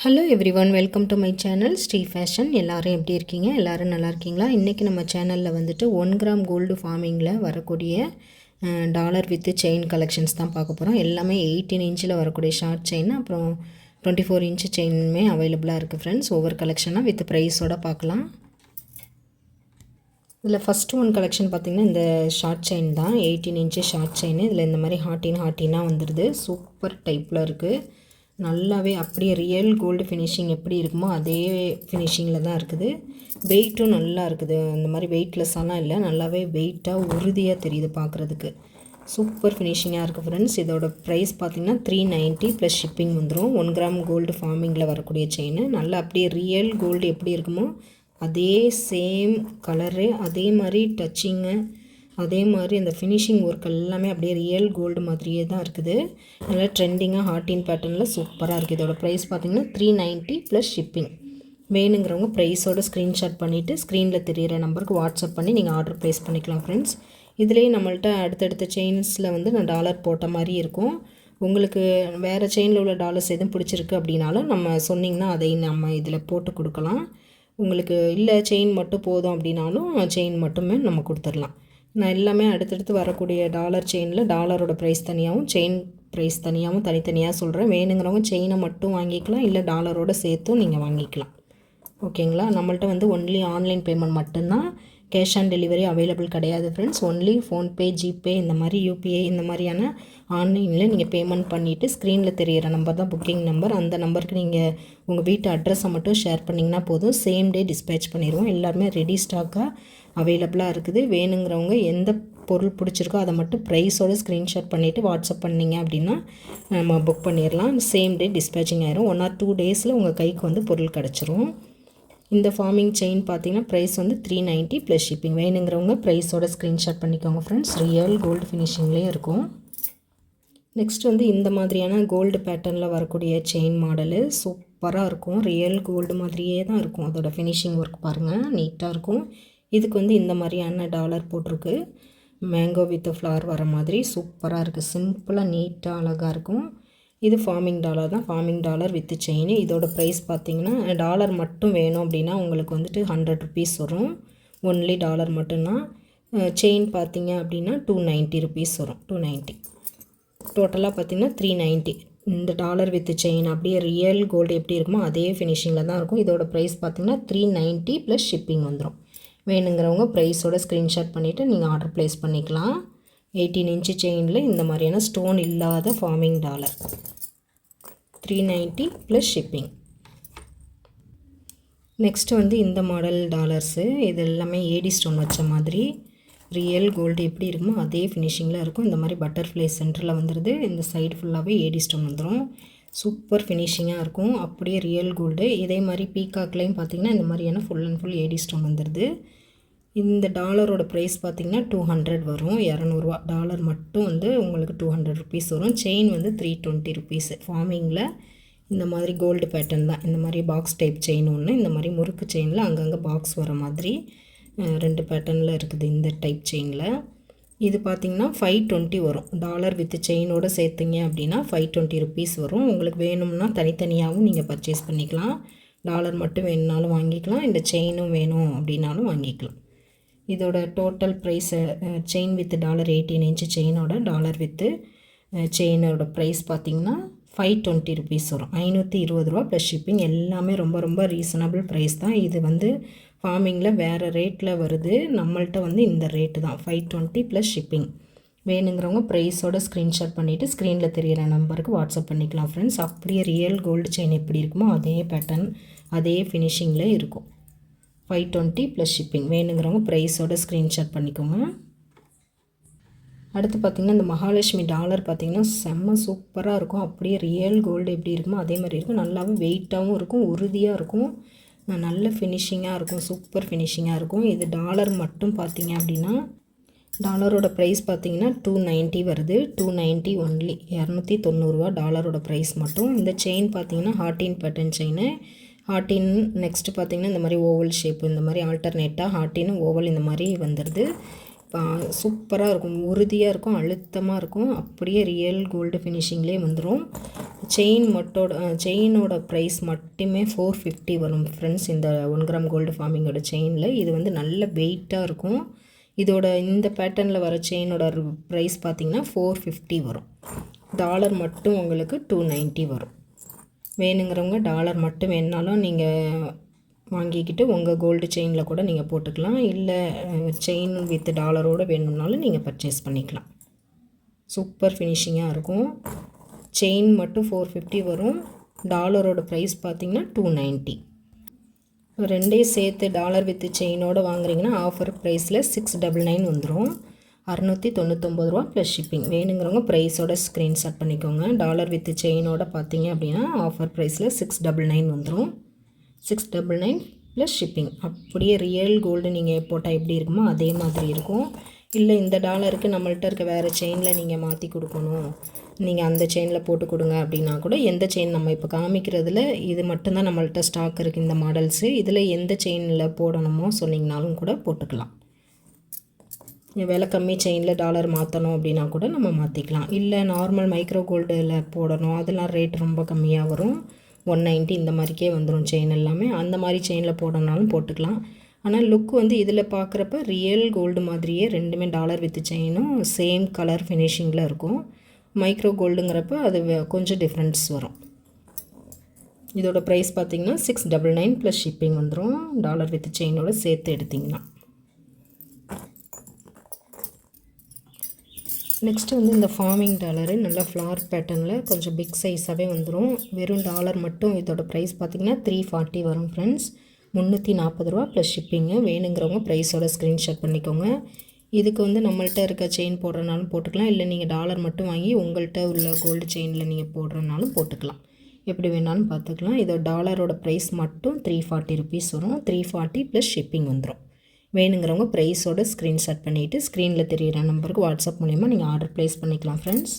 Hello everyone, welcome to my channel Sri fashion. எல்லோரும் எப்படி இருக்கீங்க? எல்லோரும் நல்லா இருக்கீங்களா? இன்றைக்கி நம்ம சேனலில் வந்துட்டு 1 கிராம் கோல்டு ஃபார்மிங்கில் வரக்கூடிய டாலர் வித் செயின் கலெக்ஷன்ஸ் தான் பார்க்க போகிறோம். எல்லாமே 18 இன்ச்சில் வரக்கூடிய ஷார்ட் செயின், அப்புறம் 24 இன்ச்சு செயினுமே அவைலபிளாக இருக்குது ஃப்ரெண்ட்ஸ். ஒவ்வொரு கலெக்ஷனாக வித் ப்ரைஸோடு பார்க்கலாம். இதில் ஃபஸ்ட்டு ஒன் கலெக்ஷன் பார்த்திங்கன்னா இந்த ஷார்ட் செயின் தான், 18 இன்ச்சு ஷார்ட் செயின். இதில் இந்த மாதிரி ஹார்ட்டினாக வந்துடுது. சூப்பர் டைப்பில் இருக்குது. நல்லாவே அப்படியே ரியல் கோல்டு ஃபினிஷிங் எப்படி இருக்குமோ அதே ஃபினிஷிங்கில் தான் இருக்குது. வெயிட்டும் நல்லா இருக்குது. அந்த மாதிரி வெயிட்லெஸ்ஸாலாம் இல்லை, நல்லாவே வெயிட்டாக உறுதியாக தெரியுது பார்க்குறதுக்கு. சூப்பர் ஃபினிஷிங்காக இருக்குது ஃப்ரெண்ட்ஸ். இதோட ப்ரைஸ் பார்த்திங்கன்னா 390 ப்ளஸ் ஷிப்பிங் வந்துடும். 1 கிராம் கோல்டு ஃபார்மிங்கில் வரக்கூடிய செயின். நல்லா அப்படியே ரியல் கோல்டு எப்படி இருக்குமோ அதே சேம் கலரு, அதே மாதிரி டச்சிங்கு, அதே மாதிரி அந்த ஃபினிஷிங் ஒர்க் எல்லாமே அப்படியே ரியல் கோல்டு மாதிரியே தான் இருக்குது. நல்லா ட்ரெண்டிங்காக ஹார்ட்டின் பேட்டர்னில் சூப்பராக இருக்குது. இதோட ப்ரைஸ் பார்த்திங்கன்னா 390 ப்ளஸ் ஷிப்பிங். வேணுங்கிறவங்க ப்ரைஸோட ஸ்க்ரீன்ஷாட் பண்ணிவிட்டு ஸ்க்ரீனில் தெரிகிற நம்பருக்கு வாட்ஸ்அப் பண்ணி நீங்கள் ஆர்டர் ப்ளேஸ் பண்ணிக்கலாம் ஃப்ரெண்ட்ஸ். இதிலே நம்மள்ட்ட அடுத்தடுத்த செயின்ஸில் வந்து நான் டாலர் போட்ட மாதிரி இருக்கும். உங்களுக்கு வேறு செயினில் உள்ள டாலர்ஸ் எதுவும் பிடிச்சிருக்கு அப்படின்னாலும் நம்ம சொன்னிங்கன்னா அதை நம்ம இதில் போட்டு கொடுக்கலாம். உங்களுக்கு இல்லை செயின் மட்டும் போதும் அப்படின்னாலும் செயின் மட்டுமே நம்ம கொடுத்துடலாம். நான் எல்லாமே அடுத்தடுத்து வரக்கூடிய டாலர் செயினில் டாலரோட ப்ரைஸ் தனியாகவும் செயின் ப்ரைஸ் தனியாகவும் தனித்தனியாக சொல்கிறேன். வேணுங்கிறவங்க செயினை மட்டும் வாங்கிக்கலாம், இல்லை டாலரோடு சேர்த்தும் நீங்கள் வாங்கிக்கலாம். ஓகேங்களா? நம்மள்ட்ட வந்து ஒன்லி ஆன்லைன் பேமெண்ட் மட்டும்தான், கேஷ் ஆன் டெலிவரி அவைலபிள் கிடையாது ஃப்ரெண்ட்ஸ். ஒன்லி ஃபோன்பே, ஜிபே, இந்த மாதிரி யூபிஐ இந்த மாதிரியான ஆன்லைனில் நீங்கள் பேமெண்ட் பண்ணிவிட்டு ஸ்க்ரீனில் தெரிகிற நம்பர் தான் புக்கிங் நம்பர். அந்த நம்பருக்கு நீங்கள் உங்கள் வீட்டு அட்ரஸை மட்டும் ஷேர் பண்ணிங்கன்னா போதும், சேம் டே டிஸ்பேச் பண்ணிடுவோம். எல்லாருமே ரெடி ஸ்டாக்காக அவைலபிளாக இருக்குது. வேணுங்கிறவங்க எந்த பொருள் பிடிச்சிருக்கோ அதை மட்டும் ப்ரைஸோடு ஸ்க்ரீன்ஷாட் பண்ணிவிட்டு வாட்ஸ்அப் பண்ணிங்க அப்படின்னா நம்ம புக் பண்ணிடலாம். சேம் டே டிஸ்பேச்சிங் ஆயிரும். 1 or 2 டேஸில் உங்கள் கைக்கு வந்து பொருள் கிடச்சிரும். இந்த ஃபார்மிங் செயின் பார்த்தீங்கன்னா ப்ரைஸ் வந்து 390 ப்ளஸ் ஷிப்பிங். வேணுங்கிறவங்க ப்ரைஸோட ஸ்க்ரீன்ஷாட் பண்ணிக்கோங்க ஃப்ரெண்ட்ஸ். ரியல் கோல்டு ஃபினிஷிங்லேயே இருக்கும். நெக்ஸ்ட் வந்து இந்த மாதிரியான கோல்டு பேட்டர்னில் வரக்கூடிய செயின் மாடலு சூப்பராக இருக்கும். ரியல் கோல்டு மாதிரியே தான் இருக்கும். அதோட ஃபினிஷிங் ஒர்க் பாருங்கள், நீட்டாக இருக்கும். இதுக்கு வந்து இந்த மாதிரியான டாலர் போட்டிருக்கு. மேங்கோ வித் ஃப்ளவர் வர மாதிரி சூப்பராக இருக்குது. சிம்பிளாக நீட்டாக அழகாக இருக்கும். இது ஃபார்மிங் டாலர் தான், ஃபார்மிங் டாலர் வித் செயின். இதோட ப்ரைஸ் பார்த்திங்கன்னா டாலர் மட்டும் வேணும் அப்படின்னா உங்களுக்கு வந்துட்டு 100 ருபீஸ் வரும். ஒன்லி டாலர் மட்டும்தான். செயின் பார்த்திங்க அப்படின்னா 290 ருபீஸ் வரும். 290 டோட்டலாக பார்த்திங்கன்னா 390. இந்த டாலர் வித் செயின் அப்படியே ரியல் கோல்டு எப்படி இருக்குமோ அதே ஃபினிஷிங்கில் தான் இருக்கும். இதோட ப்ரைஸ் பார்த்திங்கன்னா 390 ப்ளஸ் ஷிப்பிங் வந்துடும். வேணுங்கிறவங்க ப்ரைஸோட ஸ்க்ரீன்ஷாட் பண்ணிவிட்டு நீங்கள் ஆர்டர் ப்ளேஸ் பண்ணிக்கலாம். 18 இன்ச்சு செயினில் இந்த மாதிரியான ஸ்டோன் இல்லாத farming dollar 390 plus shipping. Next வந்து இந்த மாடல் டாலர்ஸு, இது எல்லாமே ஏடி ஸ்டோன் வச்ச மாதிரி ரியல் கோல்டு எப்படி இருக்குமோ அதே ஃபினிஷிங்கில் இருக்கும். இந்த மாதிரி பட்டர்ஃப்ளை சென்டரில் வந்துடுது. இந்த சைடு ஃபுல்லாகவே ஏடி ஸ்டோன் வந்துடும். சூப்பர் ஃபினிஷிங்காக இருக்கும். அப்படியே ரியல் கோல்டு. இதே மாதிரி பீகாக்லேயும் பார்த்திங்கன்னா இந்த மாதிரியான full and full AD stone வந்துடுது. இந்த டாலரோட ப்ரைஸ் பார்த்திங்கன்னா 200 வரும். 200 ரூபா டாலர் மட்டும் வந்து உங்களுக்கு 200 ருபீஸ் வரும். செயின் வந்து 320 ருபீஸ். ஃபார்மிங்கில் இந்த மாதிரி கோல்டு பேட்டர்ன் தான். இந்த மாதிரி பாக்ஸ் டைப் செயின் ஒன்று, இந்த மாதிரி முறுக்கு செயினில் அங்கங்கே பாக்ஸ் வர மாதிரி 2 பேட்டர்னில் இருக்குது இந்த டைப் செயினில். இது பார்த்திங்கன்னா 520 வரும். டாலர் வித் செயினோடு சேர்த்திங்க அப்படின்னா 520 ருபீஸ் வரும். உங்களுக்கு வேணும்னா தனித்தனியாகவும் நீங்கள் பர்ச்சேஸ் பண்ணிக்கலாம். டாலர் மட்டும் வேணுனாலும் வாங்கிக்கலாம், இந்த செயினும் வேணும் அப்படின்னாலும் வாங்கிக்கலாம். இதோட total price chain with dollar 18 inch செயினோட டாலர் வித்து செயினோட ப்ரைஸ் பார்த்திங்கன்னா 520 ருபீஸ் வரும். 520 ரூபா ப்ளஸ் ஷிப்பிங். எல்லாமே ரொம்ப ரொம்ப ரீசனபிள் ப்ரைஸ் தான். இது வந்து ஃபார்மிங்கில் வேறு ரேட்டில் வருது, நம்மள்ட்ட வந்து இந்த ரேட்டு தான் 520 ப்ளஸ் ஷிப்பிங். வேணுங்கிறவங்க ப்ரைஸோட ஸ்க்ரீன்ஷாட் பண்ணிவிட்டு ஸ்க்ரீனில் தெரிகிற நம்பருக்கு வாட்ஸ்அப் பண்ணிக்கலாம் ஃப்ரெண்ட்ஸ். அப்படியே ரியல் கோல்டு செயின் எப்படி இருக்குமோ அதே பேட்டர்ன் அதே ஃபினிஷிங்கில் இருக்கும். 520 ப்ளஸ் ஷிப்பிங். வேணுங்கிறவங்க ப்ரைஸோட ஸ்க்ரீன்ஷாட் பண்ணிக்கோங்க. அடுத்து பார்த்திங்கன்னா இந்த மகாலட்சுமி டாலர் பார்த்திங்கன்னா செம்ம சூப்பராக இருக்கும். அப்படியே ரியல் கோல்டு எப்படி இருக்குமோ அதே மாதிரி இருக்கும். நல்லாவும் வெயிட்டாகவும் இருக்கும், உறுதியாக இருக்கும், நல்ல ஃபினிஷிங்காக இருக்கும், சூப்பர் ஃபினிஷிங்காக இருக்கும். இது டாலர் மட்டும் பார்த்திங்க அப்படின்னா டாலரோட ப்ரைஸ் பார்த்திங்கன்னா 290 வருது. 290 ஒன்லி, 290 ரூபா டாலரோட ப்ரைஸ் மட்டும். இந்த செயின் பார்த்திங்கன்னா ஹார்ட்டின் பேட்டர்ன் செயின். ஹார்ட்டின் நெக்ஸ்ட்டு பார்த்திங்கன்னா இந்த மாதிரி ஓவல் ஷேப்பு, இந்த மாதிரி ஆல்டர்னேட்டாக ஹார்ட்டின் ஓவல் இந்த மாதிரி வந்துடுது. சூப்பராக இருக்கும், உறுதியாக இருக்கும், அழுத்தமாக இருக்கும். அப்படியே ரியல் கோல்டு ஃபினிஷிங்லேயே வந்துடும். செயினோட ப்ரைஸ் மட்டுமே 450 வரும் ஃப்ரெண்ட்ஸ். இந்த 1 கிராம் கோல்டு ஃபார்மிங்கோட செயினில் இது வந்து நல்ல வெயிட்டாக இருக்கும். இதோட இந்த பேட்டர்னில் வர செயினோட ப்ரைஸ் பார்த்திங்கன்னா 450 வரும். டாலர் மட்டும் உங்களுக்கு 290 வரும். வேணுங்கிறவங்க டாலர் மட்டும் வேணுனாலும் நீங்கள் வாங்கிக்கிட்டு உங்கள் கோல்டு செயினில் கூட நீங்கள் போட்டுக்கலாம். இல்லை செயின் வித் டாலரோடு வேணும்னாலும் நீங்கள் பர்ச்சேஸ் பண்ணிக்கலாம். சூப்பர் ஃபினிஷிங்காக இருக்கும். செயின் மட்டும் 450 வரும். டாலரோட ப்ரைஸ் பார்த்திங்கன்னா 290. ரெண்டையும் சேர்த்து டாலர் வித் செயினோடு வாங்குறீங்கன்னா ஆஃபர் ப்ரைஸில் 699 வந்துடும். 699 ரூபா ப்ளஸ் ஷிப்பிங். வேணுங்கிறவங்க ப்ரைஸோட ஸ்க்ரீன்ஷாட் பண்ணிக்கோங்க. டாலர் வித் செயினோட பார்த்தீங்க அப்படின்னா ஆஃபர் ப்ரைஸில் 699 வந்துடும். 699 ப்ளஸ் ஷிப்பிங். அப்படியே ரியல் கோல்டு நீங்கள் போட்டால் எப்படி இருக்குமோ அதே மாதிரி இருக்கும். இல்லை இந்த டாலருக்கு நம்மள்ட்ட இருக்க வேறு செயினில் நீங்கள் மாற்றி கொடுக்கணும், நீங்கள் அந்த செயினில் போட்டு கொடுங்க அப்படின்னா கூட, எந்த செயின் நம்ம இப்போ காமிக்கிறதுல இது மட்டும்தான் நம்மள்ட்ட ஸ்டாக் இருக்குது இந்த மாடல்ஸு, இதில் எந்த செயினில் போடணுமோ சொன்னிங்கனாலும் கூட போட்டுக்கலாம். விலை கம்மி செயினில் டாலர் மாற்றணும் அப்படின்னா கூட நம்ம மாற்றிக்கலாம். இல்லை நார்மல் மைக்ரோ கோல்டில் போடணும், அதெல்லாம் ரேட் ரொம்ப கம்மியாக வரும், 190 இந்த மாதிரிக்கே வந்துடும் செயின் எல்லாமே. அந்த மாதிரி செயினில் போடணுனாலும் போட்டுக்கலாம். ஆனால் லுக் வந்து இதில் பார்க்குறப்ப ரியல் கோல்டு மாதிரியே ரெண்டுமே டாலர் வித் செயினும் சேம் கலர் ஃபினிஷிங்கில் இருக்கும். மைக்ரோ கோல்டுங்கிறப்ப அது கொஞ்சம் டிஃப்ரென்ஸ் வரும். இதோட ப்ரைஸ் பார்த்திங்கன்னா 699 ப்ளஸ் ஷிப்பிங் வந்துடும், டாலர் வித் செயினோட சேர்த்து எடுத்திங்கன்னா. நெக்ஸ்ட்டு வந்து இந்த ஃபார்மிங் டாலரு நல்லா ஃப்ளார் பேட்டர்னில் கொஞ்சம் பிக் சைஸாகவே வந்துடும். வெறும் டாலர் மட்டும் இதோட ப்ரைஸ் பார்த்திங்கன்னா 340 வரும் ஃப்ரெண்ட்ஸ். 340 ரூபா ப்ளஸ் ஷிப்பிங்கு. வேணுங்கிறவங்க ப்ரைஸோட ஸ்க்ரீன்ஷாட் பண்ணிக்கோங்க. இதுக்கு வந்து நம்மள்ட்ட இருக்க செயின் போடுறனாலும் போட்டுக்கலாம், இல்லை நீங்கள் டாலர் மட்டும் வாங்கி உங்கள்கிட்ட உள்ள கோல்டு செயினில் நீங்கள் போடுறனாலும் போட்டுக்கலாம். எப்படி வேணாலும் பார்த்துக்கலாம். இதோட டாலரோட ப்ரைஸ் மட்டும் 340 ருபீஸ் வரும். 340 ப்ளஸ் ஷிப்பிங் வந்துடும். வேணுங்கிறவங்க ப்ரைஸோட ஸ்க்ரீன்ஷாட் பண்ணிவிட்டு ஸ்க்ரீனில் தெரிகிற நம்பருக்கு வாட்ஸ்அப் மூலிமா நீங்கள் ஆர்டர் ப்ளேஸ் பண்ணிக்கலாம் ஃப்ரெண்ட்ஸ்.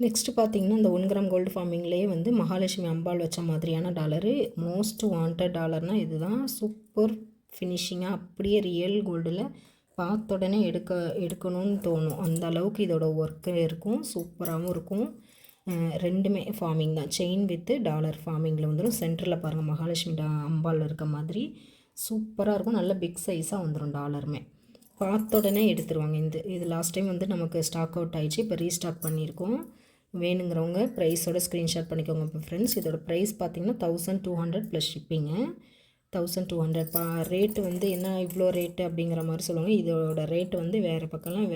நெக்ஸ்ட்டு பார்த்தீங்கன்னா இந்த 1 கிராம் கோல்டு ஃபார்மிங்லேயே வந்து மகாலட்சுமி அம்பாள் வச்ச மாதிரியான டாலரு. மோஸ்ட் வாண்டட் டாலர்னால் இதுதான். சூப்பர் ஃபினிஷிங்காக அப்படியே ரியல் கோல்டில் பார்த்த உடனே எடுக்கணும்னு தோணும், அந்த அளவுக்கு இதோட ஒர்க்கு இருக்கும். சூப்பராகவும் இருக்கும். ரெண்டுமே ஃபார்மிங் தான், செயின் வித்து டாலர் ஃபார்மிங்கில் வந்துடும். சென்டரில் பாருங்கள் மகாலட்சுமி அம்பாள் இருக்க மாதிரி சூப்பராக இருக்கும். நல்ல பிக் சைஸாக வந்துடும் டாலருமே. பார்த்த உடனே எடுத்துருவாங்க. இது லாஸ்ட் டைம் வந்து நமக்கு ஸ்டாக் அவுட் ஆகிடுச்சு, இப்போ ரீஸ்டாக் பண்ணியிருக்கோம். வேணுங்கிறவங்க ப்ரைஸோட ஸ்க்ரீன்ஷாட் பண்ணிக்கோங்க. இப்போ ஃப்ரெண்ட்ஸ் இதோட ப்ரைஸ் பார்த்திங்கன்னா 1200 ப்ளஸ் ஷிப்பிங்கு. 1200 ரேட்டு வந்து என்ன இவ்வளோ ரேட்டு அப்படிங்கிற மாதிரி சொல்லுவாங்க. இதோட ரேட்டு வந்து வேறு பக்கம்லாம்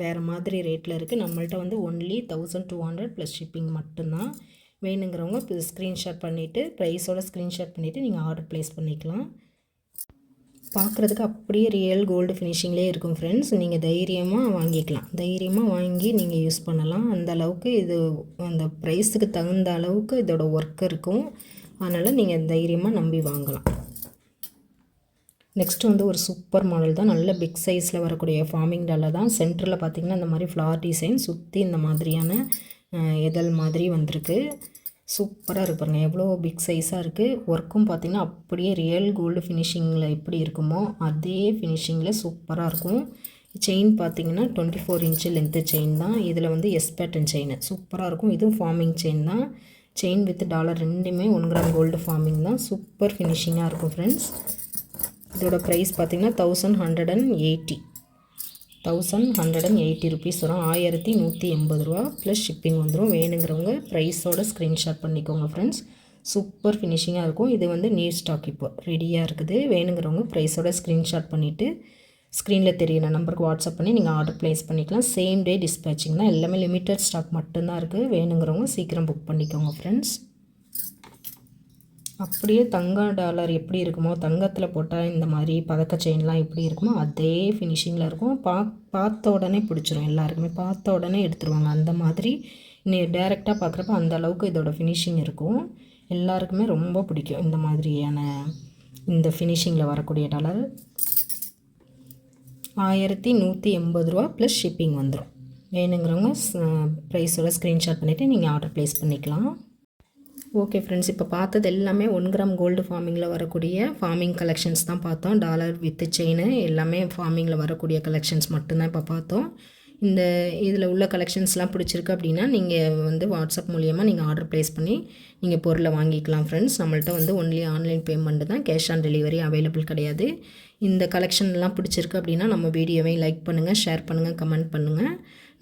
வேறு மாதிரி ரேட்டில் இருக்குது. நம்மள்ட்ட வந்து ஒன்லி 1200 ப்ளஸ் ஷிப்பிங் மட்டும்தான். வேணுங்கிறவங்க இப்போ ஸ்க்ரீன்ஷாட் பண்ணிவிட்டு ப்ரைஸோட ஸ்க்ரீன்ஷாட் பண்ணிவிட்டு நீங்கள் ஆர்டர் ப்ளேஸ் பண்ணிக்கலாம். பார்க்குறதுக்கு அப்படியே ரியல் கோல்டு ஃபினிஷிங்லேயே இருக்கும் ஃப்ரெண்ட்ஸ். நீங்கள் தைரியமாக வாங்கிக்கலாம், தைரியமாக வாங்கி நீங்கள் யூஸ் பண்ணலாம். அந்த அளவுக்கு இது அந்த ப்ரைஸுக்கு தகுந்த அளவுக்கு இதோட ஒர்க் இருக்கும். அதனால் நீங்கள் தைரியமாக நம்பி வாங்கலாம். நெக்ஸ்ட்டு வந்து ஒரு சூப்பர் மாடல் தான், நல்ல பிக் சைஸில் வரக்கூடிய ஃபார்மிங் டாலர் தான். சென்டரில் பார்த்திங்கன்னா இந்த மாதிரி ஃப்ளார் டிசைன் சுற்றி இந்த மாதிரியான இதழ் மாதிரி வந்திருக்கு. சூப்பராக இருக்கு பாருங்கள், எவ்வளோ பிக் சைஸாக இருக்குது. ஒர்க்கும் பார்த்திங்கன்னா அப்படியே ரியல் கோல்டு ஃபினிஷிங்கில் எப்படி இருக்குமோ அதே ஃபினிஷிங்கில் சூப்பராக இருக்கும். செயின் பார்த்திங்கன்னா 24 இன்ச்சு லென்த்து செயின் தான். இதில் வந்து எஸ் பேட்டன் செயின் சூப்பராக இருக்கும். இதுவும் ஃபார்மிங் செயின் தான். செயின் வித் டாலர் ரெண்டுமே 1 கிராம் கோல்டு ஃபார்மிங் தான். சூப்பர் ஃபினிஷிங்காக இருக்கும் ஃப்ரெண்ட்ஸ். இதோட ப்ரைஸ் பார்த்திங்கன்னா 1180 ருபீஸ் வரும். 1180 ரூபா ப்ளஸ் ஷிப்பிங் வந்துடும். வேணுங்கிறவங்க ப்ரைஸோட ஸ்க்ரீன்ஷாட் பண்ணிக்கோங்க ஃப்ரெண்ட்ஸ். சூப்பர் ஃபினிஷிங்காக இருக்கும். இது வந்து நியூ ஸ்டாக் இப்போ ரெடியாக இருக்குது. வேணுங்கிறவங்க ப்ரைஸோட ஸ்க்ரீன்ஷாட் பண்ணிவிட்டு ஸ்க்ரீனில் தெரியிற நம்பருக்கு வாட்ஸ்அப் பண்ணி நீங்கள் ஆர்டர் ப்ளேஸ் பண்ணிக்கலாம். சேம் டே டிஸ்பேச்சிங் தான். எல்லாமே லிமிட்டட் ஸ்டாக் மட்டும்தான் இருக்குது. வேணுங்கிறவங்க சீக்கிரம் புக் பண்ணிக்கோங்க ஃப்ரெண்ட்ஸ். அப்படியே தங்க டாலர் எப்படி இருக்குமோ, தங்கத்தில் போட்டால் இந்த மாதிரி பதக்க செயின்லாம் எப்படி இருக்குமோ அதே ஃபினிஷிங்கில் இருக்கும். பார்த்த உடனே பிடிச்சிரும், எல்லாருக்குமே பார்த்த உடனே எடுத்துருவாங்க. அந்த மாதிரி நீ டேரெக்டாக பார்க்குறப்ப அந்த அளவுக்கு இதோட ஃபினிஷிங் இருக்கும். எல்லாருக்குமே ரொம்ப பிடிக்கும் இந்த மாதிரியான இந்த ஃபினிஷிங்கில் வரக்கூடிய டாலர். 1180 ரூபா ப்ளஸ் ஷிப்பிங் வந்துடும். வேணுங்கிறவங்க ப்ரைஸோட ஸ்க்ரீன்ஷாட் பண்ணிவிட்டு நீங்கள் ஆர்டர் ப்ளேஸ் பண்ணிக்கலாம். ஓகே ஃப்ரெண்ட்ஸ், இப்போ பார்த்தது எல்லாமே 1 கிராம் கோல்டு ஃபார்மிங்கில் வரக்கூடிய ஃபார்மிங் கலெக்ஷன்ஸ் தான் பார்த்தோம். டாலர் வித் செயின் எல்லாமே ஃபார்மிங்கில் வரக்கூடிய கலெக்ஷன்ஸ் மட்டும்தான் இப்போ பார்த்தோம். இந்த இதில் உள்ள கலெக்ஷன்ஸ்லாம் பிடிச்சிருக்கு அப்படின்னா நீங்கள் வந்து வாட்ஸ்அப் மூலியமாக நீங்கள் ஆர்டர் ப்ளேஸ் பண்ணி நீங்கள் பொருளை வாங்கிக்கலாம் ஃப்ரெண்ட்ஸ். நம்மள்ட்ட வந்து ஒன்லி ஆன்லைன் பேமெண்ட் தான், கேஷ் ஆன் டெலிவரி அவைலபிள் கிடையாது. இந்த கலெக்ஷன்லாம் பிடிச்சிருக்கு அப்படின்னா நம்ம வீடியோவை லைக் பண்ணுங்கள், ஷேர் பண்ணுங்கள், கமெண்ட் பண்ணுங்கள்.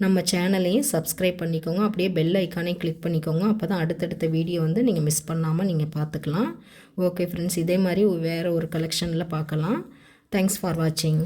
நம்ம சேனலையும் சப்ஸ்கிரைப் பண்ணிக்கோங்க. அப்படியே பெல் ஐக்கானே கிளிக் பண்ணிக்கோங்க. அப்போ தான் அடுத்தடுத்த வீடியோ வந்து நீங்கள் மிஸ் பண்ணாமல் நீங்கள் பார்த்துக்கலாம். ஓகே ஃப்ரெண்ட்ஸ், இதே மாதிரி வேறு ஒரு கலெக்ஷனில் பார்க்கலாம். தேங்க்ஸ் ஃபார் வாட்சிங்.